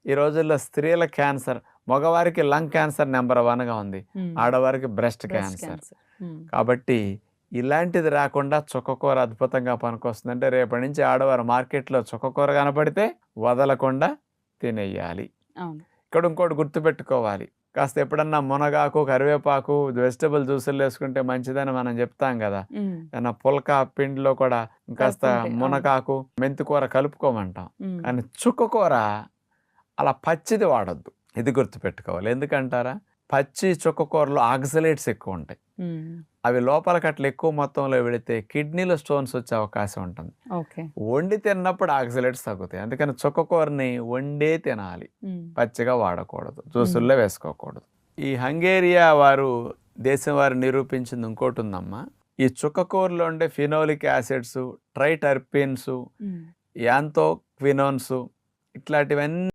ఈ రోజుల్లో స్త్రీల క్యాన్సర్, మగవారికి లంగ్ క్యాన్సర్ నెంబర్ 1గా ఉంది. ఆడవారికి బ్రెస్ట్ క్యాన్సర్. కాబట్టి ఇలాంటిది రాకుండా చుక్కకూర అద్భుతంగా పనికొస్తుంది. అంటే రేపటి నుంచి ఆడవారు మార్కెట్లో చుక్కకూర కనపడితే వదలకుండా తినేయాలి. ఇక్కడ ఇంకోటి గుర్తుపెట్టుకోవాలి. కాస్త ఎప్పుడన్నా మునగాకు, కరివేపాకు, వెజిటబుల్ జ్యూసులు వేసుకుంటే మంచిదని మనం చెప్తాం కదా. పుల్కా పిండిలో కూడా కాస్త మునగాకు, మెంతికూర కలుపుకోమంటాం. కానీ చుక్కకూర అలా పచ్చిది వాడద్దు. ఇది గుర్తుపెట్టుకోవాలి. ఎందుకంటారా, పచ్చి చుక్కకూరలో ఆక్సలేట్స్ ఎక్కువ ఉంటాయి. అవి లోపలికి అట్లా ఎక్కువ మొత్తంలో వెళితే కిడ్నీలో స్టోన్స్ వచ్చే అవకాశం ఉంటుంది. వండి తిన్నప్పుడు ఆక్సలేట్స్ తగ్గుతాయి. అందుకని చుక్కకూరని వండే తినాలి, పచ్చిగా వాడకూడదు, జ్యూసుల్లో వేసుకోకూడదు. ఈ హంగేరియా వారు దేశం వారు నిరూపించింది ఇంకోటి ఉందమ్మా. ఈ చుక్కకూరలో ఉండే ఫినోలిక్ యాసిడ్స్, ట్రైటర్పిన్స్, యాంతోక్వినోన్స్ ఇట్లాంటివన్నీ